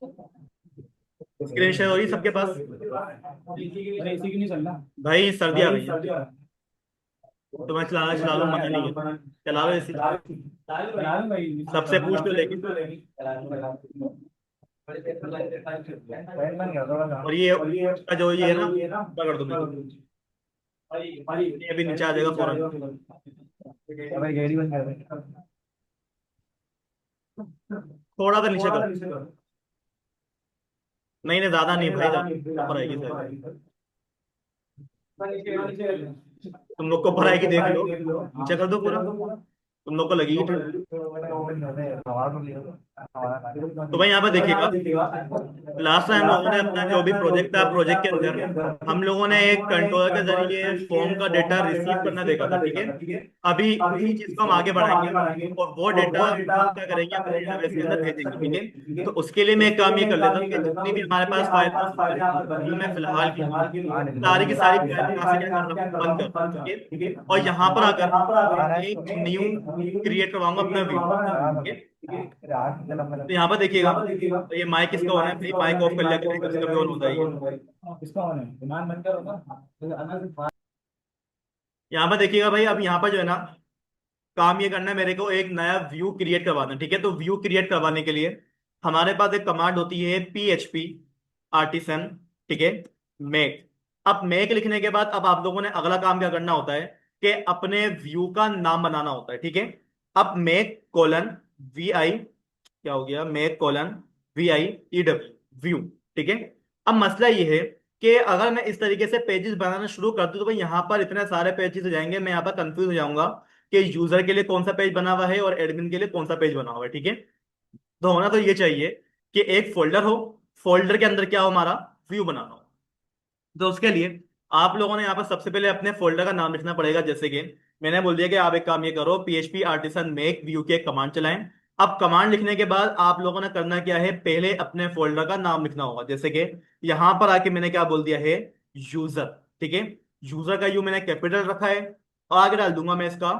Screen share हो रही है सबके पास? अरे इसी की नहीं चल रहा। भाई सर्दी आ भाई गई है। सर्दी आ तो मैं चलाना तो मैं चला लो, चलाने मना नहीं चला है। बना चला लो ऐसी। बना लूं भाई, सबसे पूछ लो सबसे लेकिन। पूछ तो लेगी। फ्रेंड बन गया थोड़ा सा। और ये और ये का जो ये इसका है ना, जो ये ना, क्या कर दो मेरे को। भाई ये भी नीचे आ भी जाएगा नीचे आ फौरन। जाएगा। भाई गेड़ी बन गया। थोड़ा सा नीचे थोड़ा सा करो। नीचे करो। नहीं नहीं, ज्यादा नहीं नहीं भाई, ज्यादा ज्यादा नहीं, ऊपर ज्यादा आएगी नहीं सर। ऊपर आएगी सर। नीचे तुम लोग को ऊपर लोग आएगी को देख पढ़ाई लो। देख लो। नीचे कर दो पूरा। चलो तो पूरा। तुम लोग को लगेगी लोग को ठंड। लगी तो मैंने ओपन कर दे, हवा तो लिया हवा। तो भाई यहाँ पे तो यहाँ देखिएगा, पे देखिएगा, लास्ट टाइम हम लास्ट लोगों ने टाइम अपना उन्होंने जो भी अपना जो भी प्रोजेक्ट था, प्रोजेक्ट था, प्रोजेक्ट के प्रोजेक्ट अंदर के अंदर हम लोगों ने हम एक लोगों ने एक कंट्रोलर के कंट्रोलर जरिए तरीके फॉर्म का फॉर्म डेटा का डेटा रिसीव करना रिसीव देखा था, करना ठीक देखा है। था, ठीक है। अभी अभी इसी चीज को हम इसी आगे चीज को हम बढ़ाएंगे आगे बढ़ाएंगे और वो और डेटा वो डेटा हम क्या करेंगे, क्या अपने करेंगे, डेटाबेस अपने के अंदर डेटाबेस भेजेंगे, में ठीक है। भेजेंगे, ठीक है। तो उसके लिए मैं एक उसके काम लिए ये मैं कर लेता काम हूँ ये कि कर लेता जितनी हूँ भी कि हमारे जितनी भी पास हमारे फाइल पास फाइलें यहाँ पर अभी बनी मैं है, फिलहाल के लिए फिलहाल के लिए सारी की सारी फाइल सारी यहाँ से क्या फाइलें कर यहाँ रहा से हूँ, क्या कर रहा बंद कर हूँ, रहा हूँ, बंद ठीक कर, है। ठीक है। और यहाँ पर और आकर यहाँ पर मैं आकर एक मैं न्यू एक न्यू क्रिएट करवाऊंगा अपना क्रिएट व्यू, करवाऊंगा, ठीक है। ठीक है। तो यहाँ पर तो देखिएगा, यहाँ पर देखिएगा, तो ये माइक और ये किसका ऑन है माइक भाई, किसका ऑन माइक है ऑफ भाई, कर लिया माइक करें, ऑफ कर कभी लिया कभी करें, ऑन कभी होता कभी ही है। ऑन हो भाई। किसका ऑन है, इमरान बंद करो ना। यहाँ पर देखिएगा भाई, अब यहाँ पर जो है ना, काम ये करना है मेरे को, एक नया व्यू क्रिएट करवाना है, ठीक है। तो व्यू क्रिएट करवाने के लिए हमारे पास एक कमांड होती है, PHP आर्टिसन, ठीक है, मेक। अब मेक लिखने के बाद अब आप लोगों ने अगला काम क्या करना होता है कि अपने व्यू का नाम बनाना होता है, ठीक है। अब मेक कोलन VI, क्या हो गया, मेक कोलन VIEW व्यू, ठीक है। अब मसला ये है कि अगर मैं इस तरीके से पेजेस बनाना शुरू कर दूं तो भाई यहाँ पर इतने सारे पेजेस हो जाएंगे, मैं यहाँ पर कंफ्यूज हो जाऊंगा कि यूजर के लिए कौन सा पेज बना हुआ है और एडमिन के लिए कौन सा पेज बना हुआ है, ठीक है। तो होना तो ये चाहिए कि एक फोल्डर हो, फोल्डर के अंदर क्या हो, हमारा व्यू बनाना हो। तो उसके लिए आप लोगों ने यहाँ पर सबसे पहले अपने फोल्डर का नाम लिखना पड़ेगा, जैसे कि मैंने बोल दिया कि आप एक काम ये करो, PHP आर्टिसन मेक व्यू के कमांड चलाएं। अब कमांड लिखने के बाद आप लोगों ने करना क्या है, पहले अपने फोल्डर का नाम लिखना होगा, जैसे कि यहां पर आके मैंने क्या बोल दिया है, यूजर, ठीक है। यूजर का यू मैंने कैपिटल रखा है और आगे डाल दूंगा मैं इसका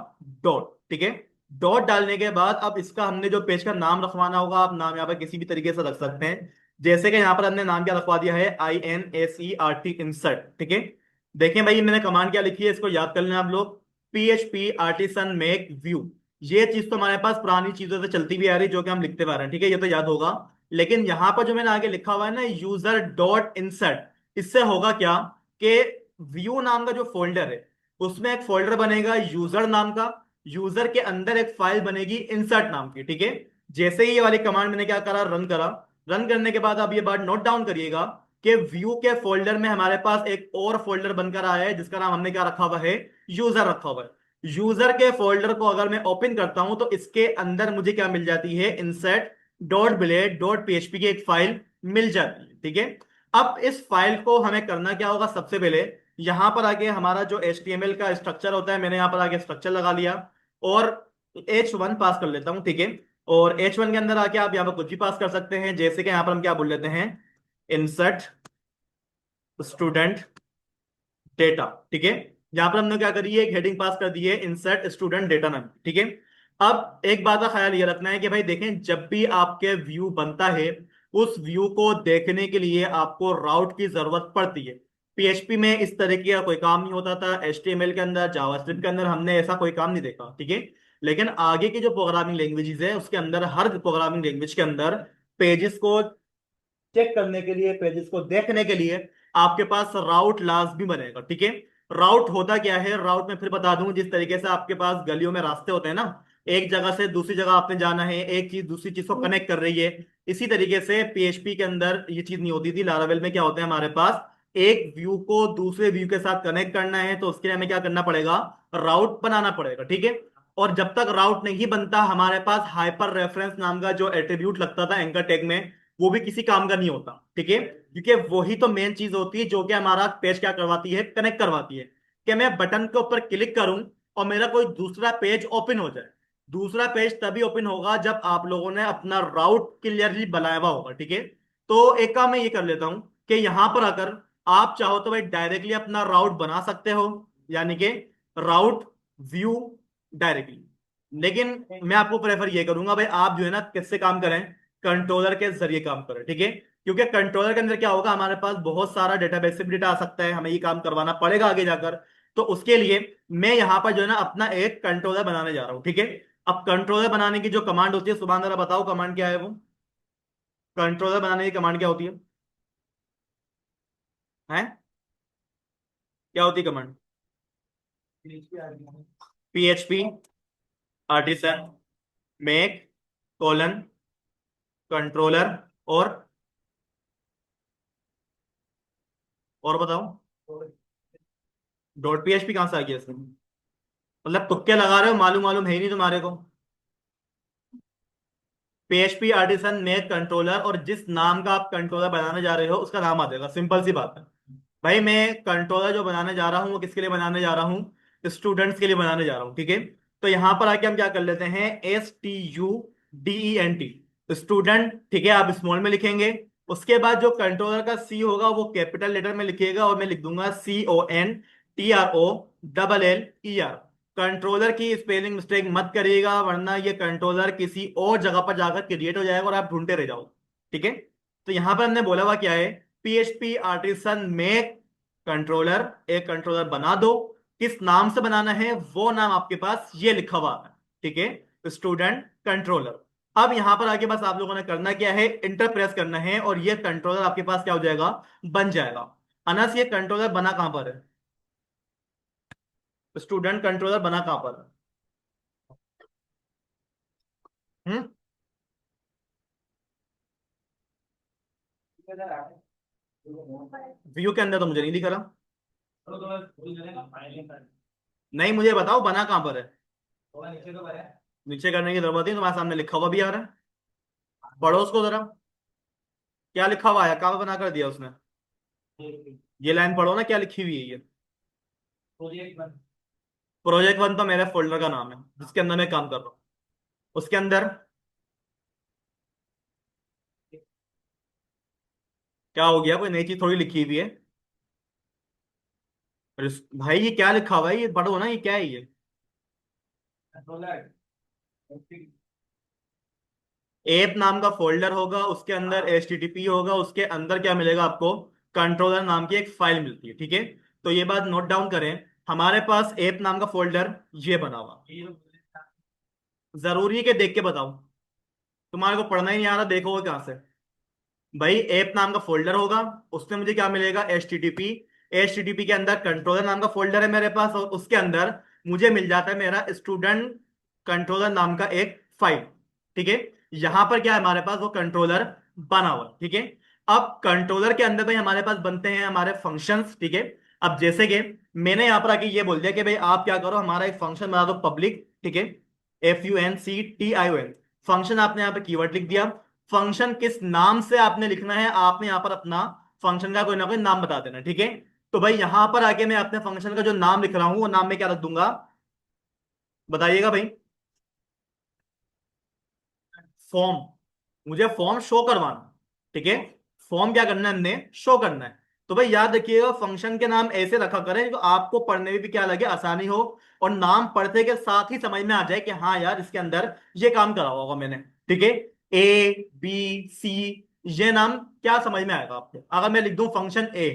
डॉट, ठीक है। डॉट डालने के बाद अब इसका हमने जो पेज का नाम रखवाना होगा, आप नाम यहाँ पर किसी भी तरीके से रख सकते हैं, जैसे कि यहाँ पर हमने नाम क्या रखवा दिया है, INSERT इंसर्ट, ठीक है। देखें भाई मैंने कमांड क्या लिखी है, इसको याद कर लेना आप लोग, PHP आर्टिसन मेक व्यू। ये चीज तो हमारे पास पुरानी चीजों से चलती भी आ रही है, जो कि हम लिखते आ रहे हैं, ठीक है, ये तो याद होगा। लेकिन यहाँ पर जो मैंने आगे लिखा हुआ है ना, यूजर डॉट इंसर्ट, इससे होगा क्या कि व्यू नाम का जो फोल्डर है उसमें एक फोल्डर बनेगा यूजर नाम का, यूजर के अंदर एक फाइल बनेगी इंसर्ट नाम की, ठीक है। जैसे ही ये वाली कमांड मैंने क्या करा, रन करा, रन करने के बाद आप ये बात नोट डाउन करिएगा कि व्यू के फोल्डर में हमारे पास एक और फोल्डर बनकर आया है जिसका नाम हमने क्या रखा हुआ है, यूजर रखा हुआ है। यूजर के फोल्डर को अगर मैं ओपन करता हूं तो इसके अंदर मुझे क्या मिल जाती है, insert dot blade dot PHP की एक फाइल मिल जाती है, ठीक है। अब इस फाइल को हमें करना क्या होगा, सबसे पहले यहां पर आके हमारा जो HTML का स्ट्रक्चर होता है, मैंने यहां पर आके स्ट्रक्चर लगा लिया और H1 पास कर लेता हूं, ठीक है। और H1 के अंदर आके आप यहाँ पर कुछ भी पास कर सकते हैं, जैसे कि यहाँ पर हम क्या बोल लेते हैं, इंसर्ट स्टूडेंट डेटा, ठीक है। यहां पर हमने क्या करी है, एक हेडिंग पास कर दी है, इंसर्ट स्टूडेंट डेटा नाम, ठीक है। अब एक बात का ख्याल ये रखना है कि भाई देखें, जब भी आपके व्यू बनता है उस व्यू को देखने के लिए आपको राउट की जरूरत पड़ती है। PHP में इस तरीके का कोई काम नहीं होता था, HTML के अंदर, जावास्क्रिप्ट के अंदर हमने ऐसा कोई काम नहीं देखा, ठीक है। लेकिन आगे की जो प्रोग्रामिंग लैंग्वेजेस है उसके अंदर, हर प्रोग्रामिंग लैंग्वेज के अंदर पेजेस को चेक करने के लिए, पेजेस को देखने के लिए आपके पास राउट लाजमी बनेगा, ठीक है। राउट होता क्या है, राउट में फिर बता दूं, जिस तरीके से आपके पास गलियों में रास्ते होते हैं ना, एक जगह से दूसरी जगह आपने जाना है, एक चीज दूसरी चीज को कनेक्ट कर रही है, इसी तरीके से PHP के अंदर ये चीज नहीं होती थी। लारावेल में क्या होता है, हमारे पास एक व्यू को दूसरे व्यू के साथ कनेक्ट करना है तो उसके लिए हमें क्या करना पड़ेगा, राउट बनाना पड़ेगा, ठीक है। और जब तक राउट नहीं बनता, हमारे पास हाइपर रेफरेंस नाम का जो एट्रीब्यूट लगता था एंकर टैग में, वो भी किसी काम का नहीं होता, ठीक है। क्योंकि वही तो मेन चीज होती है जो कि हमारा पेज क्या करवाती है, कनेक्ट करवाती है, कि मैं बटन के ऊपर क्लिक करूं और मेरा कोई दूसरा पेज ओपन हो जाए। दूसरा पेज तभी ओपन होगा जब आप लोगों ने अपना राउट क्लियरली बनाया हुआ होगा, ठीक है। तो एक काम मैं ये कर लेता हूं कि यहां पर अगर आप चाहो तो भाई डायरेक्टली अपना राउट बना सकते हो, यानी कि राउट व्यू डायरेक्टली। लेकिन मैं आपको प्रेफर ये करूंगा भाई, आप जो है ना किससे काम करें, कंट्रोलर के जरिए काम करें, ठीक है। क्योंकि कंट्रोलर के अंदर क्या होगा, हमारे पास बहुत सारा डेटाबेस से भी डेटा आ सकता है, हमें ये काम करवाना पड़ेगा आगे जाकर। तो उसके लिए मैं यहाँ पर जो है ना अपना एक कंट्रोलर बनाने जा रहा हूँ, ठीक है। अब कंट्रोलर बनाने की जो कमांड होती है, सुभान जरा बताओ कमांड क्या है वो। कंट्रोलर बनाने की कमांड क्या होती है क्या होती है command? PHP artisan make colon controller और बताओ। .php कहां से आ गया इसमें? मतलब तुक्के लगा रहे हो, मालूम मालूम है ही नहीं तुम्हारे को। PHP आर्टिसन मेक कंट्रोलर, और जिस नाम का आप कंट्रोलर बनाने जा रहे हो उसका नाम आ जाएगा, सिंपल सी बात है। भाई मैं कंट्रोलर जो बनाने जा रहा हूँ वो किसके लिए बनाने जा रहा हूँ? स्टूडेंट्स के लिए बनाने जा रहा हूँ, ठीक है। तो यहां पर आके हम क्या कर लेते हैं, STUDENT, स्टूडेंट, ठीक है, आप स्मॉल में लिखेंगे। उसके बाद जो कंट्रोलर का C होगा वो कैपिटल लेटर में लिखिएगा, और मैं लिख दूंगा CONTROLLER। कंट्रोलर की स्पेलिंग मिस्टेक मत करिएगा, वरना ये कंट्रोलर किसी और जगह पर जाकर क्रिएट हो जाएगा और आप ढूंढते रह जाओ, ठीक है। तो यहां पर हमने बोला हुआ क्या है, PHP आर्टिसन मेक कंट्रोलर, एक कंट्रोलर बना दो। किस नाम से बनाना है वो नाम आपके पास ये लिखा हुआ है, ठीक है, स्टूडेंट कंट्रोलर। अब यहां पर आके बस आप लोगों ने करना क्या है, इंटर प्रेस करना है, और ये कंट्रोलर आपके पास क्या हो जाएगा, बन जाएगा। अनस ये कंट्रोलर बना कहां पर है? स्टूडेंट कंट्रोलर बना कहां पर है? व्यू के अंदर तो मुझे नहीं दिख रहा। नहीं, मुझे बताओ बना कहां पर है। नीचे करने की जरूरत नहीं, तुम्हारे सामने लिखा हुआ भी आ रहा है, पढ़ो उसको जरा। क्या लिखा हुआ है, कहां बना कर दिया उसने? ये लाइन पढ़ो ना, क्या लिखी हुई है ये। प्रोजेक्ट 1 तो मेरे फोल्डर का नाम है जिसके अंदर मैं काम कर रहा हूँ। उसके अंदर क्या हो गया, कोई नई चीज थोड़ी लिखी हुई है। अरे भाई ये क्या लिखा हुआ है, ये पढ़ो ना, ये क्या है ये। एप नाम का फोल्डर होगा, उसके अंदर HTTP होगा, उसके अंदर क्या मिलेगा आपको, कंट्रोलर नाम की एक फाइल मिलती है, ठीक है। तो ये बात नोट डाउन करें, हमारे पास एप नाम का फोल्डर ये बना हुआ। जरूरी है कि देख के बताऊं? तुम्हारे को पढ़ना ही नहीं आ रहा, देखोगे कहां से? भाई ऐप नाम का फोल्डर होगा, उसमें मुझे क्या मिलेगा, HTTP के अंदर कंट्रोलर नाम का फोल्डर है मेरे पास, और उसके अंदर मुझे मिल जाता है मेरा स्टूडेंट कंट्रोलर नाम का एक फाइल, ठीक है। यहां पर क्या है हमारे पास, वो कंट्रोलर बना हुआ, ठीक है। अब कंट्रोलर के अंदर भाई हमारे पास बनते हैं हमारे फंक्शंस, ठीक है। अब जैसे कि मैंने यहां पर आके ये बोल दिया कि भाई आप क्या करो, हमारा एक फंक्शन बना दो पब्लिक, ठीक है, FUNCTION। फंक्शन आपने यहाँ पे कीवर्ड लिख दिया। फंक्शन किस नाम से आपने लिखना है, आपने यहां पर अपना फंक्शन का कोई ना कोई नाम बता देना, ठीक है। तो भाई यहां पर आके मैं अपने फंक्शन का जो नाम लिख रहा हूं वो नाम में क्या रख दूंगा, बताइएगा भाई। फॉर्म, मुझे फॉर्म शो करवाना, ठीक है। फॉर्म क्या करना है, हमने शो करना है। तो भाई याद रखिएगा, फंक्शन के नाम ऐसे रखा करें जो आपको पढ़ने में भी क्या लगे, आसानी हो, और नाम पढ़ते के साथ ही समझ में आ जाए कि हाँ यार इसके अंदर ये काम करा होगा मैंने, ठीक है। A B C, ये नाम क्या समझ में आएगा आपको, अगर मैं लिख दूं फंक्शन A,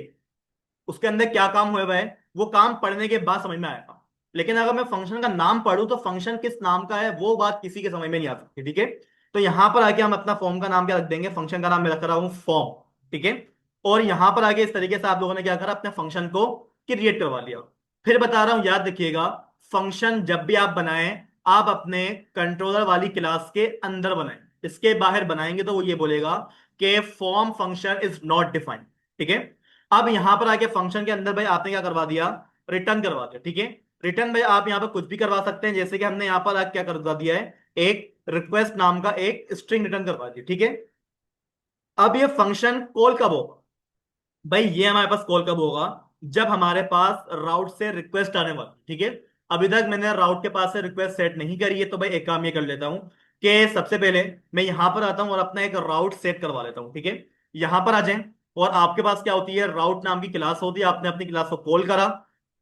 उसके अंदर क्या काम हुआ हुआ है वो काम पढ़ने के बाद समझ में आएगा। लेकिन अगर मैं फंक्शन का नाम पढ़ूं तो फंक्शन किस नाम का है वो बात किसी के समझ में नहीं आ सकती, ठीक है। तो यहां पर आके हम अपना फॉर्म का नाम क्या रख देंगे, फंक्शन का नाम मैं रख रहा हूं फॉर्म, ठीक है। और यहां पर आगे इस तरीके से आप लोगों ने क्या करा, अपने फंक्शन को क्रिएट करवा लिया। फिर बता रहा हूं, याद रखिएगा, फंक्शन जब भी आप बनाएं, आप अपने कंट्रोलर वाली क्लास के अंदर बनाएं। इसके बाहर बनाएंगे तो वो ये बोलेगा कि form function is not defined, ठीक है। अब यहां पर आके फंक्शन के अंदर भाई आपने क्या करवा दिया, रिटर्न करवा दिया, ठीक है। रिटर्न भाई आप यहां पर कुछ भी करवा सकते हैं, जैसे कि हमने यहां पर आके क्या करवा दिया है, एक रिक्वेस्ट नाम का एक स्ट्रिंग रिटर्न करवा दिया, ठीक है। अब ये फंक्शन कॉल कब होगा, भाई ये हमारे पास कॉल कब होगा, जब हमारे पास राउट से रिक्वेस्ट आने वाली, ठीक है। अभी तक मैंने राउट के पास से रिक्वेस्ट सेट नहीं करी है, तो भाई एक काम ये कर लेता हूं कि सबसे पहले मैं यहां पर आता हूं और अपना एक राउट सेट करवा लेता हूं, ठीक है। यहां पर आ जाएं, और आपके पास क्या होती है, राउट नाम की क्लास होती है, आपने अपनी क्लास को कॉल करा।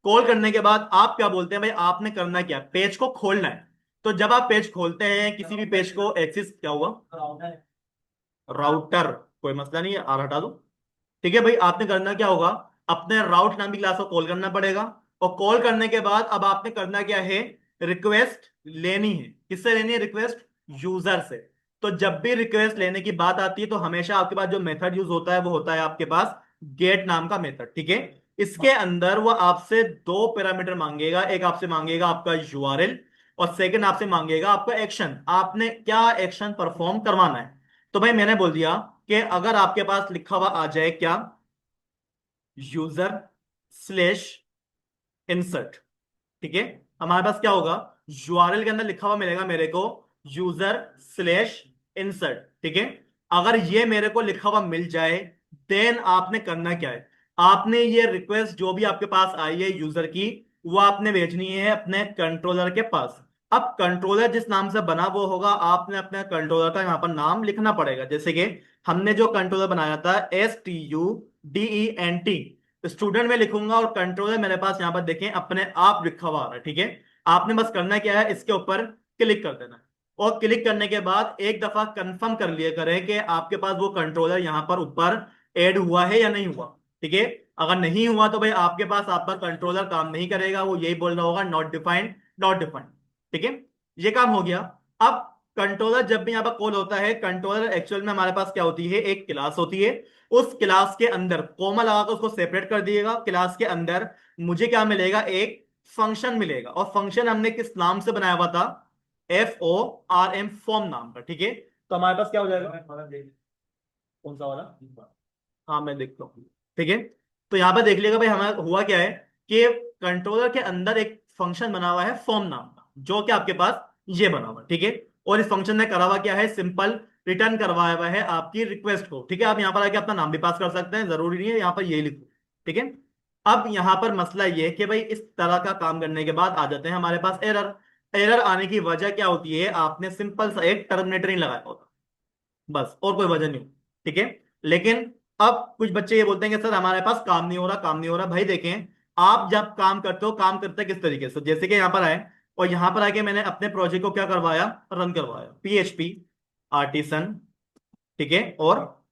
कॉल करने के बाद आप क्या बोलते हैं, भाई आपने करना क्या, पेज को खोलना है। तो जब आप पेज खोलते हैं किसी भी पेज को, एक्सिस क्या हुआ, राउटर, कोई मसला नहीं है, आर हटा दो। ठीक है भाई, आपने करना क्या होगा, अपने राउट नाम की क्लास को कॉल करना पड़ेगा। और कॉल करने के बाद अब आपने करना क्या है, रिक्वेस्ट लेनी है। किससे लेनी है रिक्वेस्ट, यूजर से। तो जब भी रिक्वेस्ट लेने की बात आती है तो हमेशा आपके पास जो मेथड यूज होता है वो होता है आपके पास गेट नाम का मेथड। ठीक है, इसके अंदर वो आपसे दो पैरामीटर मांगेगा, एक आपसे मांगेगा आपका यूआरएल, और सेकंड आपसे मांगेगा आपका एक्शन, आपने क्या एक्शन परफॉर्म करवाना है। तो भाई मैंने बोल दिया कि अगर आपके पास लिखा हुआ आ जाए क्या, यूजर स्लेश इंसर्ट। ठीक है, हमारे पास क्या होगा, यूआरएल के अंदर लिखा हुआ मिलेगा मेरे को यूजर स्लेश इंसर्ट। ठीक है, अगर ये मेरे को लिखा हुआ मिल जाए, देन आपने करना क्या है, आपने ये रिक्वेस्ट जो भी आपके पास आई है यूजर की, वो आपने भेजनी है अपने कंट्रोलर के पास। अब कंट्रोलर जिस नाम से बना वो होगा, आपने अपने कंट्रोलर का यहाँ पर नाम लिखना पड़ेगा। जैसे कि हमने जो कंट्रोलर बनाया था STUDENT, स्टूडेंट में लिखूंगा, और कंट्रोलर मेरे पास यहाँ पर देखें अपने आप लिखा हुआ आ रहा है। ठीक है, आपने बस करना क्या है, इसके ऊपर क्लिक कर देना है। और क्लिक करने के बाद एक दफा कंफर्म कर लिया करें कि आपके पास वो कंट्रोलर यहाँ पर ऊपर ऐड हुआ है या नहीं हुआ। ठीक है, अगर नहीं हुआ तो भाई आपके पास आपका कंट्रोलर काम नहीं करेगा, वो यही बोल रहा होगा नॉट डिफाइंड, नॉट डिफाइंड। ठीक है, ये काम हो गया। अब कंट्रोलर जब भी यहाँ पर कॉल होता है, कंट्रोलर एक्चुअल में हमारे पास क्या होती है, एक क्लास होती है। उस क्लास के अंदर कोमा लगाकर उसको सेपरेट कर दिएगा। क्लास के अंदर मुझे क्या मिलेगा, एक फंक्शन मिलेगा, और फंक्शन हमने किस नाम से बनाया हुआ था, FORM, फॉर्म नाम का। ठीक है, तो हमारे पास क्या हो जाएगा, कौन सा वाला, हाँ मैं देखता हूँ। ठीक है, तो यहाँ पे देख लिएगा भाई हमारा हुआ क्या है, कि कंट्रोलर के अंदर एक फंक्शन बना हुआ है फॉर्म नाम का, जो कि आपके पास ये बना हुआ है। ठीक है, और इस फंक्शन ने करा हुआ क्या है, सिंपल रिटर्न करवाया हुआ है आपकी रिक्वेस्ट को। ठीक है, आप यहाँ पर आके अपना नाम भी पास कर सकते हैं, जरूरी नहीं है यहाँ पर यही लिखो। ठीक है, अब यहाँ पर मसला ये है कि भाई इस तरह का काम करने के बाद आ जाते हैं हमारे पास एरर। एरर आने की वजह क्या होती है, आपने सिंपल सा एक टर्मिनेटर नहीं लगाया होता, बस, और कोई वजह नहीं। ठीक है, लेकिन अब कुछ बच्चे ये बोलते हैं कि सर हमारे पास काम नहीं हो रहा, काम नहीं हो रहा। भाई देखें, आप जब काम करते हो, काम करते हैं किस तरीके से, जैसे कि यहाँ पर आए और यहाँ पर आके मैंने अपने प्रोजेक्ट को क्या करवाया, रन करवाया, PHP आर्टिसन। ठीक है, और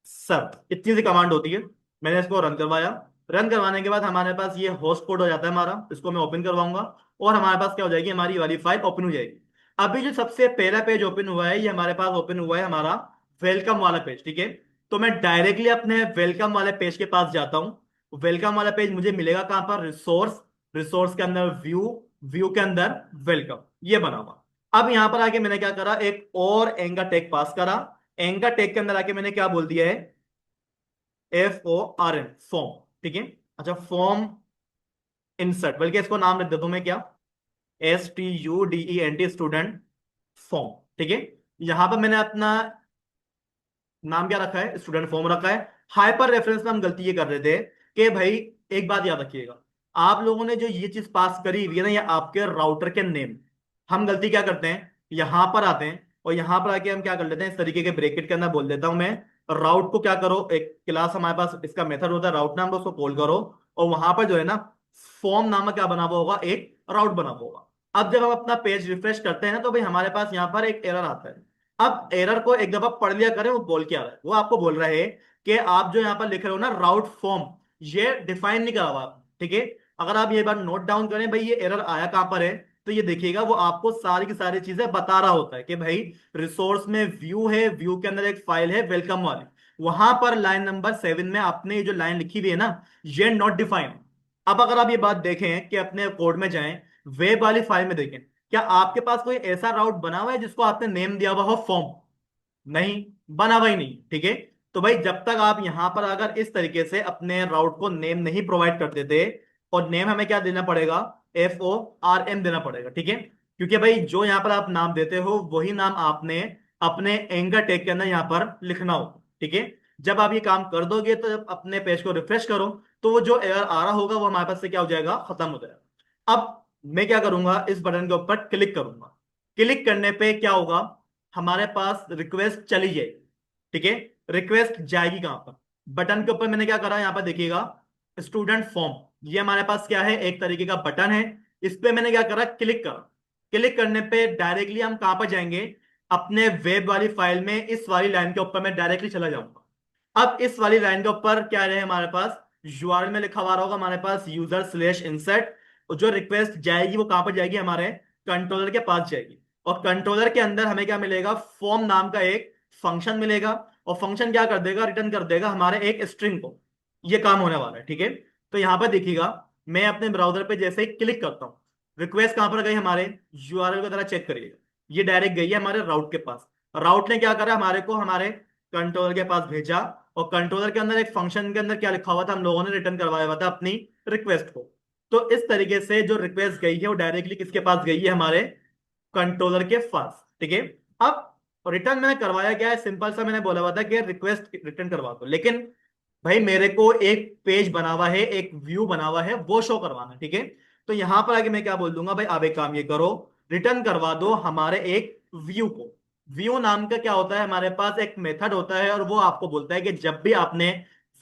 सर इतनी सी कमांड होती है, मैंने इसको रन करवाया। रन करवाने के बाद हमारे पास ये होस्ट कोड हो जाता है हमारा, इसको मैं ओपन करवाऊंगा, और हमारे पास क्या हो जाएगी, हमारी वाली फाइल ओपन हो जाएगी। अभी जो सबसे पहला पेज ओपन हुआ है, ये हमारे पास ओपन हुआ है हमारा वेलकम वाला पेज। ठीक है, तो मैं डायरेक्टली अपने वेलकम वाले पेज के पास जाता हूँ। वेलकम वाला पेज मुझे मिलेगा कहां पर, रिसोर्स, रिसोर्स के अंदर व्यू, व्यू के अंदर वेलकम, ये बना हुआ। अब यहां पर आके मैंने क्या करा, एक और एंकर टैग पास करा। एंकर टैग के अंदर आके मैंने क्या बोल दिया है, FORM, फॉर्म। ठीक है, अच्छा फॉर्म इंसर्ट, बल्कि इसको नाम रख देता हूं मैं क्या, STUDENT, स्टूडेंट फॉर्म। ठीक है, यहां पर मैंने अपना नाम क्या रखा है, स्टूडेंट फॉर्म रखा है। हाइपर रेफरेंस में हम गलती ये कर रहे थे कि भाई, एक बात याद रखिएगा, आप लोगों ने जो ये चीज पास करी हुई है ना, ये आपके राउटर के नेम। हम गलती क्या करते हैं, यहां पर आते हैं और यहां पर आके हम क्या कर लेते हैं, इस तरीके के ब्रैकेट के अंदर बोल देता हूं मैं, राउट को क्या करो, एक क्लास हमारे पास इसका मेथड होता है राउट नाम का, उसको कॉल करो, और वहां पर जो है ना, फॉर्म नामक क्या बना हुआ होगा, एक राउट बना हुआ होगा। अब जब हम अपना पेज रिफ्रेश करते हैं ना, तो भाई हमारे पास यहाँ पर एक एरर आता है। अब एरर को एक दफा पढ़ लिया करें, वो बोल क्या रहा है, वो आपको बोल रहा है कि आप जो यहाँ पर लिख रहे हो ना राउट फॉर्म, ये डिफाइन नहीं करा हुआ आप। ठीक है, अगर आप ये बात नोट डाउन करें, भाई ये एरर आया कहां पर है, तो ये देखिएगा वो आपको सारी की सारी चीजें बता रहा होता है कि भाई रिसोर्स में व्यू है, व्यू के अंदर एक फाइल है वेलकम वाली, वहां पर लाइन नंबर 7 में आपने ये जो लाइन लिखी हुई है ना, ये नॉट डिफाइंड। अब अगर आप ये बात देखें कि अपने कोड में जाएं, वेब वाली फाइल में देखें, क्या आपके पास कोई ऐसा राउट बना हुआ है जिसको आपने नेम दिया हुआ हो फॉर्म, नहीं बना हुआ ही नहीं। ठीक है, तो भाई जब तक आप यहां पर अगर इस तरीके से अपने राउट को नेम नहीं प्रोवाइड करते थे, और नेम हमें क्या देना पड़ेगा, FORM देना पड़ेगा। ठीक है, क्योंकि भाई जो यहां पर आप नाम देते हो वही नाम आपने अपने एंकर टैग के अंदर यहां पर लिखना हो। ठीक है, जब आप ये काम कर दोगे, तो जब अपने पेज को रिफ्रेश करो, तो वो जो एरर आ रहा होगा वो हमारे पास से क्या हो जाएगा, खत्म हो जाएगा। अब मैं क्या करूंगा, इस बटन के ऊपर क्लिक करूंगा। क्लिक करने पे क्या होगा, हमारे पास रिक्वेस्ट चली जाएगी। ठीक है, रिक्वेस्ट जाएगी कहां पर, बटन के ऊपर मैंने क्या करा, यहां पर देखिएगा स्टूडेंट फॉर्म, ये हमारे पास क्या है, एक तरीके का बटन है। इस पे मैंने क्या करा, क्लिक करा। क्लिक करने पे डायरेक्टली हम कहां पर जाएंगे, अपने वेब वाली फाइल में इस वाली लाइन के ऊपर मैं डायरेक्टली चला जाऊंगा। अब इस वाली लाइन के ऊपर क्या रहे हमारे पास, यूआरएल में लिखा हुआ होगा हमारे पास यूजर स्लेश इंसर्ट। जो रिक्वेस्ट जाएगी वो कहां पर जाएगी, हमारे कंट्रोलर के पास जाएगी। और कंट्रोलर के अंदर हमें क्या मिलेगा, फॉर्म नाम का एक फंक्शन मिलेगा। और फंक्शन क्या कर देगा, रिटर्न कर देगा हमारे एक स्ट्रिंग को। ये काम होने वाला है, ठीक है। तो यहां पर देखिएगा, मैं अपने ब्राउजर पे जैसे ही क्लिक करता हूं, रिक्वेस्ट कहां पर गई, हमारे यूआरएल की तरह चेक करिएगा। ये डायरेक्ट गई है हमारे राउट के पास। राउट ने क्या करा, हमारे को हमारे कंट्रोलर के पास भेजा। और कंट्रोलर के अंदर एक फंक्शन के अंदर क्या लिखा हुआ था, हम लोगों ने रिटर्न करवाया हुआ था अपनी रिक्वेस्ट को। तो इस तरीके से जो रिक्वेस्ट गई है वो डायरेक्टली किसके पास गई है, हमारे कंट्रोलर के पास, ठीक है। अब रिटर्न मैंने करवाया क्या है, सिंपल सा मैंने बोला हुआ था कि रिक्वेस्ट रिटर्न करवा दो, लेकिन भाई मेरे को एक पेज बना हुआ है, एक व्यू बना हुआ है, वो शो करवाना है, ठीक है। तो यहां पर आके मैं क्या बोल दूंगा, भाई आप एक काम ये करो, रिटर्न करवा दो हमारे एक व्यू को। व्यू नाम का क्या होता है, हमारे पास एक मेथड होता है और वो आपको बोलता है कि जब भी आपने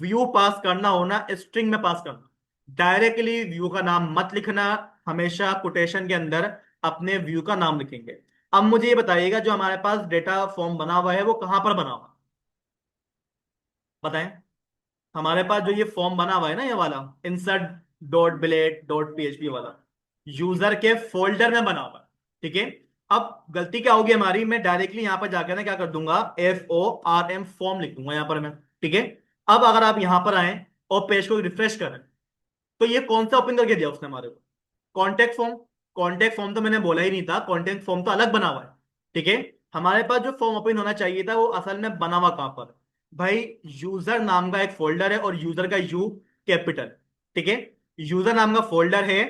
व्यू पास करना हो ना, स्ट्रिंग में पास करना, डायरेक्टली व्यू का नाम मत लिखना, हमेशा कोटेशन के अंदर अपने व्यू का नाम लिखेंगे। अब मुझे ये बताइएगा, जो हमारे पास डेटा फॉर्म बना हुआ है वो कहां पर बना हुआ है, बताएं। हमारे पास जो ये फॉर्म बना हुआ है ना, ये वाला insert dot blade dot PHP वाला, यूजर के फोल्डर में बना हुआ है, ठीक है। अब गलती क्या होगी हमारी, मैं डायरेक्टली यहां पर जाकर ना क्या कर दूंगा, FORM फॉर्म लिख दूंगा यहां पर मैं, ठीक है। अब अगर आप यहां पर आए और पेज को रिफ्रेश करें, तो ये कौन सा ओपन करके दिया उसने हमारे को, कॉन्टेक्ट फॉर्म। कॉन्टेक्ट फॉर्म तो मैंने बोला ही नहीं था, कॉन्टेक्ट फॉर्म तो अलग बना हुआ है, ठीक है। हमारे पास जो फॉर्म ओपन होना चाहिए था वो असल में बना हुआ कहां पर, भाई यूजर नाम का एक फोल्डर है, और यूजर का यू कैपिटल, ठीक है। यूजर नाम का फोल्डर है,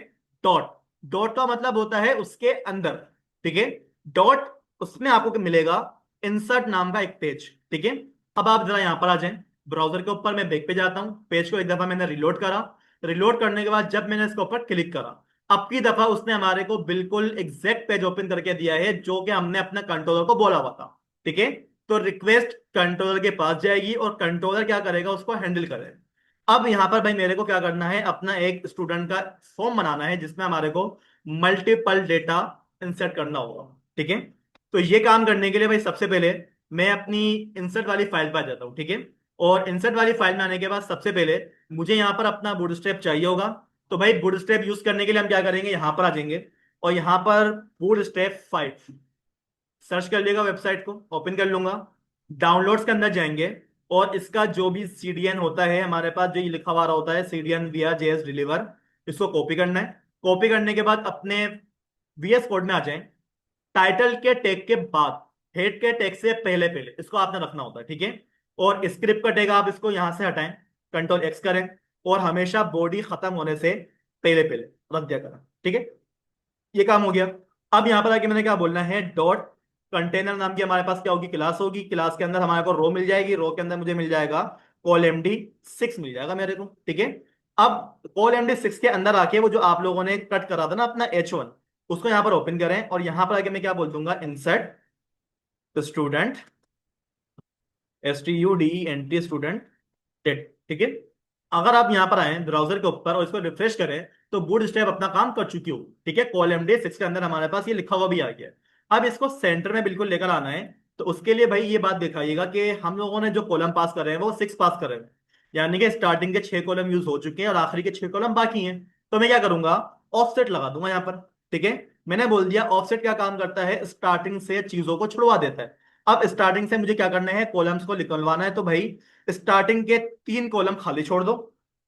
डॉट, डॉट का मतलब होता है उसके अंदर, ठीक है। डॉट, उसमें आपको मिलेगा इंसर्ट नाम का एक पेज, ठीक है। अब आप जरा यहां पर आ जाएं, ब्राउजर के ऊपर मैं बैक पे जाता हूं, पेज को एक दफा मैंने रिलोड करा। रिलोड करने के बाद जब मैंने इसके ऊपर क्लिक करा, अब की दफा उसने हमारे को बिल्कुल एग्जैक्ट पेज ओपन करके दिया है जो कि हमने अपने कंट्रोलर को बोला हुआ था, ठीक है। तो रिक्वेस्ट कंट्रोलर के पास जाएगी और कंट्रोलर क्या करेगा, उसको हैंडल करेगा। अब यहां पर भाई मेरे को क्या करना है, अपना एक स्टूडेंट का फॉर्म बनाना है जिसमें हमारे को मल्टीपल डेटा इंसर्ट करना होगा, ठीक है। तो ये काम करने के लिए भाई सबसे पहले मैं अपनी इंसर्ट वाली फाइल पर आ जाता हूँ, ठीक है। और इंसर्ट वाली फाइल में आने के बाद सबसे पहले मुझे यहाँ पर अपना बूटस्ट्रैप चाहिए होगा। तो भाई बूटस्ट्रैप यूज करने के लिए हम क्या करेंगे, यहां पर आ जाएंगे और यहां पर बूटस्ट्रैप 5 सर्च कर लेगा, वेबसाइट को ओपन कर लूंगा, डाउनलोड्स के अंदर जाएंगे, और इसका जो भी CDN होता है हमारे पास, जो ये लिखा हुआ होता है CDN via JS डिलीवर, इसको कॉपी करना है। कॉपी करने के बाद अपने VS कोड में आ जाएं, टाइटल के टैग के बाद हेड के टैग से पहले पहले इसको आपने रखना होता है, ठीक है। और स्क्रिप्ट का टैग आप इसको यहां से हटाएं, Ctrl+X करें, और हमेशा बॉडी खत्म होने से पहले पहले रख दिया करें, ठीक है। ये काम हो गया। अब यहां पर आके मैंने क्या बोलना है, डॉट कंटेनर नाम की हमारे पास क्या होगी, क्लास होगी। क्लास के अंदर हमारे को रो मिल जाएगी, रो के अंदर मुझे मिल जाएगा call md6 मिल जाएगा मेरे को, ठीक है। अब call md6 के अंदर आके वो जो आप लोगों ने कट करा था ना अपना H1, उसको यहां पर ओपन करें, और यहां पर आके मैं क्या बोल दूंगा, इंसर्ट स्टूडेंट, STUDENT डेट, ठीक है। अगर आप यहां पर आए ब्राउजर के ऊपर और इसको रिफ्रेश करें, तो बूट स्ट्रैप अपना काम कर चुकी हो, ठीक है। call md6 के अंदर हमारे पास ये लिखा हुआ भी आ गया है। अब इसको सेंटर में बिल्कुल लेकर आना है। तो उसके लिए भाई ये बात दिखाइएगा कि हम लोगों ने जो कॉलम पास कर रहे हैं वो 6 पास कर रहे हैं, यानी कि स्टार्टिंग के 6 कॉलम यूज हो चुके हैं और आखिरी के 6 कॉलम बाकी हैं। तो मैं क्या करूंगा, ऑफसेट लगा दूंगा यहाँ पर, ठीक है। मैंने बोल दिया ऑफसेट क्या काम करता है, स्टार्टिंग से चीजों को छुड़वा देता है। अब स्टार्टिंग से मुझे क्या करना है, कॉलम्स को निकलवाना है। तो भाई स्टार्टिंग के 3 कॉलम खाली छोड़ दो,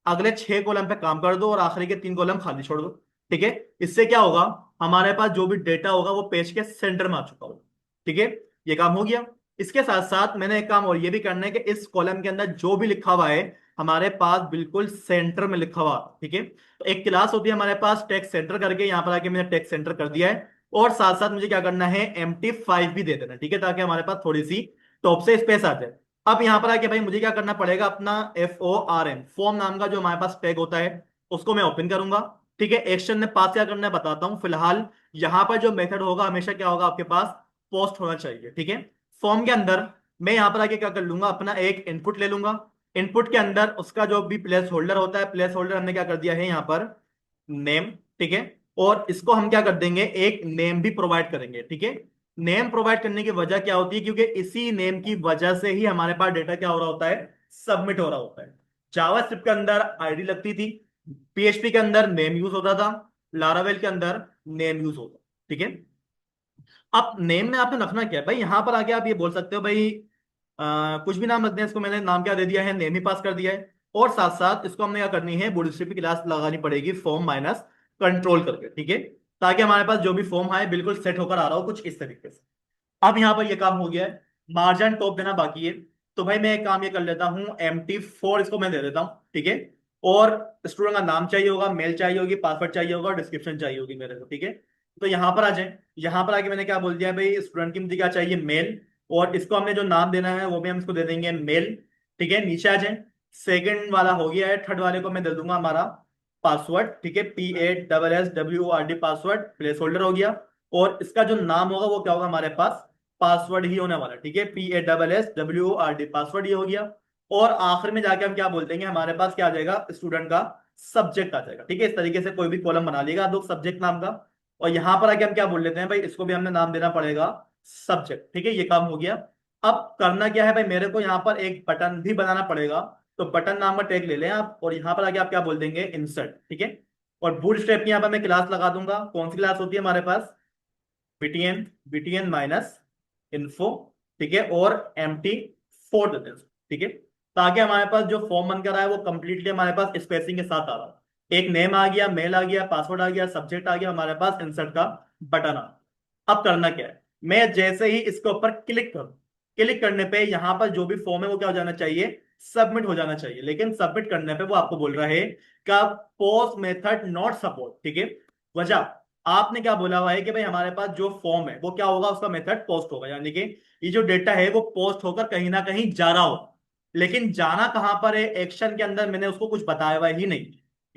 अगले 6 कॉलम पे काम कर दो, और आखिरी के 3 कॉलम खाली छोड़ दो, ठीक है। इससे क्या होगा, हमारे पास जो भी डेटा होगा वो पेज के सेंटर में आ चुका होगा, ठीक है। ये काम हो गया। इसके साथ साथ मैंने एक काम और ये भी करना है कि इस कॉलम के अंदर जो भी लिखा हुआ है हमारे पास बिल्कुल सेंटर में लिखा हुआ, ठीक है। तो एक क्लास होती है हमारे पास टेक्स्ट सेंटर करके, यहां पर आके मैंने टेक्स्ट सेंटर कर दिया है। और साथ साथ मुझे क्या करना है, MT5 भी दे देना, ठीक है, ताकि हमारे पास थोड़ी सी टॉप से स्पेस आ जाए। अब यहां पर आके भाई मुझे क्या करना पड़ेगा, अपना FORM फॉर्म नाम का जो हमारे पास टैग होता है उसको मैं ओपन करूंगा, ठीक है। एक्शन में पास क्या करना है बताता हूं फिलहाल। यहां पर जो मेथड होगा हमेशा क्या होगा, आपके पास पोस्ट होना चाहिए, ठीक है। फॉर्म के अंदर मैं यहां पर आके क्या कर लूंगा, अपना एक इनपुट ले लूंगा। इनपुट के अंदर उसका जो भी प्लेस होल्डर होता है, प्लेस होल्डर हमने क्या कर दिया है यहाँ पर, नेम, ठीक है। और इसको हम क्या कर देंगे, एक नेम भी प्रोवाइड करेंगे, ठीक है। नेम प्रोवाइड करने की वजह क्या होती है, क्योंकि इसी नेम की वजह से ही हमारे पास डेटा क्या हो रहा होता है, सबमिट हो रहा होता है। जावास्क्रिप्ट के अंदर आईडी लगती थी, पीएचपी के अंदर नेम यूज होता था, लारावेल के अंदर नेम यूज होता। ठीक है। अब नेम में आपने रखना क्या है भाई, यहां पर आके आप ये बोल सकते हो भाई कुछ भी नाम रख दें इसको, मैंने नाम क्या दे दिया है, नेम ही पास कर दिया है। और साथ साथ इसको हमने क्या करनी है, बूटस्ट्रैप की क्लास लगानी पड़ेगी फॉर्म माइनस कंट्रोल करके। ठीक है। ताकि हमारे पास जो भी फॉर्म आए बिल्कुल सेट होकर आ रहा हो कुछ इस तरीके से। अब यहां पर ये काम हो गया है, मार्जिन टॉप देना बाकी है। तो भाई मैं एक काम ये कर लेता हूँ, MT4 इसको मैं दे देता हूँ। ठीक है। और स्टूडेंट का नाम चाहिए होगा, मेल चाहिए होगी, पासवर्ड चाहिए होगा, डिस्क्रिप्शन चाहिए होगी मेरे को। ठीक है। तो यहाँ पर आ जाए, यहाँ पर आके मैंने क्या बोल दिया भाई, स्टूडेंट की मुझे क्या चाहिए, मेल। और इसको हमने जो नाम देना है वो भी हम इसको दे देंगे मेल। ठीक है। नीचे आ जाए, सेकंड वाला हो गया है, थर्ड वाले को मैं दे दूंगा हमारा पासवर्ड। ठीक है, PASSWORD पासवर्ड, प्लेस होल्डर हो गया। और इसका जो नाम होगा वो क्या होगा हमारे पास, पासवर्ड ही होने वाला है। ठीक है, PASSWORD पासवर्ड ये हो गया। और आखिर में जाके हम क्या बोल देंगे, हमारे पास क्या आ जाएगा, स्टूडेंट का सब्जेक्ट आ जाएगा। ठीक है, इस तरीके से कोई भी कॉलम बना लेगा आप लोग सब्जेक्ट नाम का। और यहां पर आके हम क्या बोल लेते हैं भाई, इसको भी हमने नाम देना पड़ेगा सब्जेक्ट। ठीक है, ये काम हो गया। अब करना क्या है भाई, मेरे को यहाँ पर एक बटन भी बनाना पड़ेगा। तो बटन नाम का टैग ले लें आप, और यहाँ पर आके आप क्या बोल देंगे, इंसर्ट। ठीक है। और बूटस्ट्रैप की यहाँ पर मैं क्लास लगा दूंगा, कौन सी क्लास होती है हमारे पास, बीटीएन माइनस इन्फो। ठीक है। और MT4 देते हैं। ठीक है। ताकि हमारे पास जो फॉर्म बन कर रहा है वो कंप्लीटली हमारे पास स्पेसिंग के साथ आ रहा है। एक नेम आ गया, मेल आ गया, पासवर्ड आ गया, सब्जेक्ट आ गया, हमारे पास इंसर्ट का बटन आ। अब करना क्या है, मैं जैसे ही इसके ऊपर क्लिक करूं, क्लिक करने पे यहां पर जो भी फॉर्म है वो क्या हो जाना चाहिए, सबमिट हो जाना चाहिए। लेकिन सबमिट करने पे वो आपको बोल रहा है कि पोस्ट मेथड नॉट सपोर्ट। ठीक है। वजह, आपने क्या बोला हुआ है कि भाई हमारे पास जो फॉर्म है वो क्या होगा, उसका मेथड पोस्ट होगा, यानी कि ये जो डेटा है वो पोस्ट होकर कहीं ना कहीं जा रहा हो। लेकिन जाना कहां पर है, एक्शन के अंदर मैंने उसको कुछ बताया हुआ ही नहीं।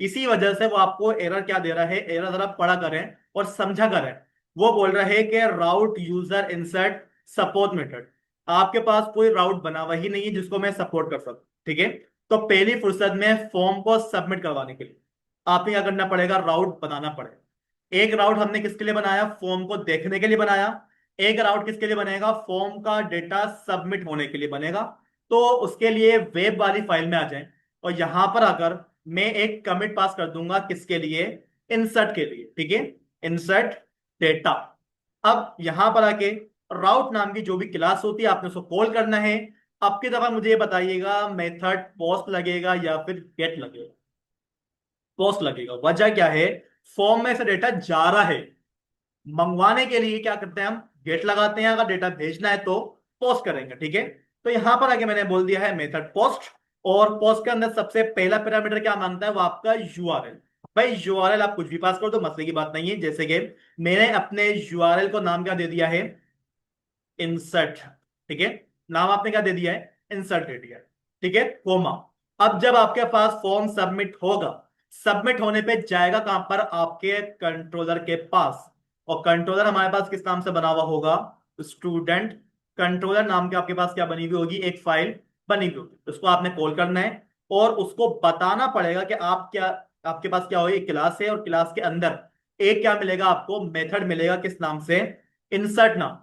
इसी वजह से वो आपको एरर क्या दे रहा है, एरर जरा पढ़ा करें और समझा करें। वो बोल रहा है कि राउट यूजर इंसर्ट सपोर्ट मेथड, आपके पास कोई राउट बना हुआ ही नहीं है जिसको मैं सपोर्ट कर सकूं। ठीक है। तो पहली फुर्सत में फॉर्म को सबमिट करवाने के लिए आपने क्या करना पड़ेगा, राउट बनाना पड़ेगा। एक राउट हमने किसके लिए बनाया, फॉर्म को देखने के लिए बनाया। एक राउट किसके लिए बनेगा, फॉर्म का डेटा सबमिट होने के लिए बनेगा। तो उसके लिए वेब वाली फाइल में आ जाएं, और यहां पर आकर मैं एक कमिट पास कर दूंगा, किसके लिए, इंसर्ट के लिए। ठीक है, इंसर्ट डेटा। अब यहां पर आके राउट नाम की जो भी क्लास होती है आपने उसको कॉल करना है। अब की दफा मुझे ये बताइएगा, मेथड पोस्ट लगेगा या फिर गेट लगेगा, पोस्ट लगेगा। वजह क्या है, फॉर्म में से डेटा जा रहा है, मंगवाने के लिए क्या करते हैं हम, गेट लगाते हैं। अगर डेटा भेजना है तो पोस्ट करेंगे। ठीक है। तो यहां पर आगे मैंने बोल दिया है मेथड पोस्ट। और पोस्ट के अंदर सबसे पहला पैरामीटर क्या मांगता है, वो आपका यूआरएल। भाई यूआरएल आप कुछ भी पास कर दो, मसले की बात नहीं है। जैसे कि मैंने अपने यूआरएल को नाम क्या दे दिया है, इंसर्ट। ठीक है, नाम आपने क्या दे दिया है, इंसर्ट दे दिया है। ठीक है, कोमा। अब जब आपके पास फॉर्म सबमिट होगा, सबमिट होने पे जाएगा कहां पर, आपके कंट्रोलर के पास। और कंट्रोलर हमारे पास किस नाम से बना हुआ होगा, स्टूडेंट कंट्रोलर नाम के आपके पास क्या बनी हुई होगी, एक फाइल बनी हुई होगी। उसको आपने कॉल करना है और उसको बताना पड़ेगा कि आप क्या, आपके पास क्या हो, एक क्लास है और क्लास के अंदर एक क्या मिलेगा आपको, मेथड मिलेगा, किस नाम से, इंसर्ट नाम।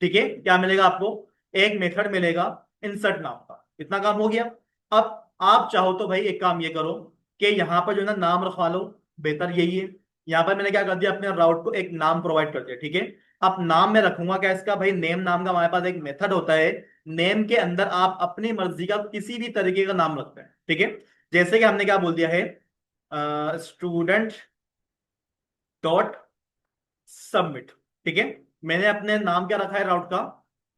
ठीक है, क्या मिलेगा आपको, एक मेथड मिलेगा इंसर्ट नाम का। इतना काम हो गया। अब आप चाहो तो भाई एक काम ये करो कि यहां पर जो है ना नाम रखवा लो, बेहतर यही है। यहां पर मैंने क्या कर दिया, अपने राउट को एक नाम प्रोवाइड कर दिया। ठीक है। अब नाम में रखूंगा क्या इसका, भाई नेम नाम का हमारे पास एक मेथड होता है। नेम के अंदर आप अपनी मर्जी का किसी भी तरीके का नाम रखते हैं। ठीक है। जैसे कि हमने क्या बोल दिया है, स्टूडेंट डॉट सबमिट। ठीक है, मैंने अपने नाम क्या रखा है राउट का,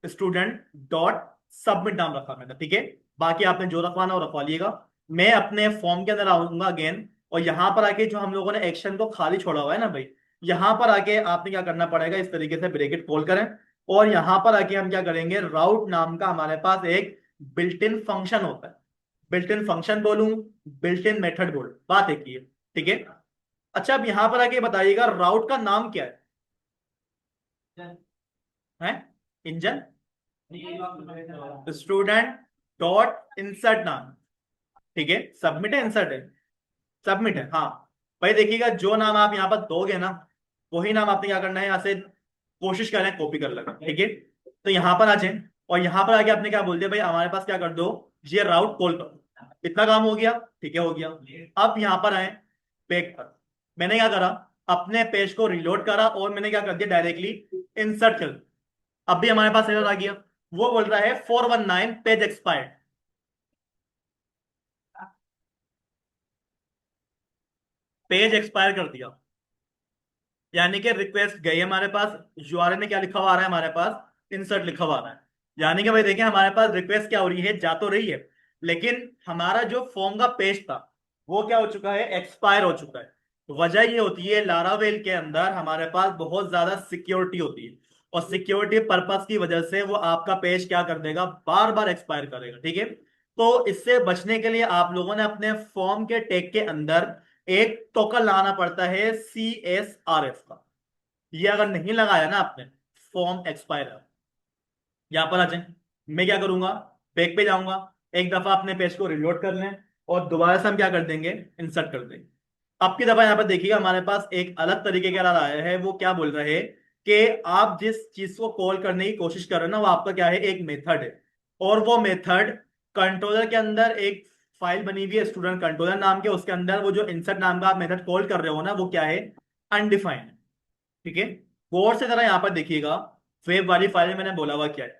स्टूडेंट डॉट सबमिट नाम रखा मैंने। ठीक है, बाकी आपने जो रखवाना वो रखवा लिएगा। मैं अपने फॉर्म के अंदर आऊंगा अगेन, और यहां पर आके जो हम लोगों ने एक्शन को खाली छोड़ा हुआ है ना भाई, यहां पर आके आपने क्या करना पड़ेगा, इस तरीके से ब्रैकेट खोल करें। और यहां पर आके हम क्या करेंगे, राउट नाम का हमारे पास एक बिल्ट इन फंक्शन होता है। बिल्ट इन फंक्शन बोलूं, बिल्ट इन मेथड बोलूं, बात एक ही है। ठीक है। अच्छा, अब यहां पर आके बताइएगा राउट का नाम क्या है इंजन, स्टूडेंट डॉट इंसर्ट नाम। ठीक है, सबमिट है, इंसर्ट है, सबमिट है। हाँ भाई देखिएगा, जो नाम आप यहाँ पर दोगे ना, वही नाम आपने क्या करना है, यहाँ से कोशिश करें कॉपी कर लेगा, ठीक है। तो यहाँ पर आ जाए, और यहाँ पर आके आपने क्या बोल दिया भाई, हमारे पास क्या कर दो, ये राउट कॉल करो। इतना काम हो गया, ठीक है, हो गया। अब यहाँ पर आए पेज पर, मैंने क्या करा, अपने पेज को रिलोड करा और मैंने क्या कर दिया, डायरेक्टली इंसर्ट कर दिया। अब भी हमारे पास एरर आ गया, वो बोल रहा है 419 पेज एक्सपायर्ड। पेज एक्सपायर कर दिया, यानी कि रिक्वेस्ट गई हमारे पास, यूआरएल में क्या लिखा हुआ आ रहा है हमारे पास, इंसर्ट लिखा हुआ आ रहा है। यानी कि भाई देखें हमारे पास रिक्वेस्ट क्या हो रही है, जा तो रही है, लेकिन हमारा जो फॉर्म का पेज था वो क्या हो चुका है, एक्सपायर हो चुका है। वजह ये होती है, लारावेल के अंदर हमारे पास बहुत ज्यादा सिक्योरिटी होती है, और सिक्योरिटी पर्पस की वजह से वो आपका पेज क्या कर देगा, बार बार एक्सपायर करेगा, ठीक है। तो इससे बचने के लिए आप लोगों ने अपने फॉर्म के टैग के अंदर एक टोकन लगाना पड़ता है CSRF का। ये अगर नहीं लगाया ना आपने, फॉर्म एक्सपायर है। यहां पर आ जाए, मैं क्या करूंगा, बैक पे जाऊंगा, एक दफा अपने पेज को रिलोड कर लें, और दोबारा से हम क्या कर देंगे, इंसर्ट कर देंगे। अब की दफा यहाँ पर देखिएगा हमारे पास एक अलग तरीके का आया है, वो क्या बोल रहे हैं कि आप जिस चीज को कॉल करने की कोशिश कर रहे हो ना, वो आपका क्या है, एक मेथड है, और वो मेथड कंट्रोलर के अंदर एक फाइल बनी हुई है स्टूडेंट कंट्रोलर नाम के, उसके अंदर वो जो इंसर्ट नाम का आप मेथड कॉल कर रहे हो ना, वो क्या है, अनडिफाइंड, ठीक है। गौर से जरा यहाँ पर देखिएगा, वेब वाली फाइल में मैंने बोला हुआ क्या है,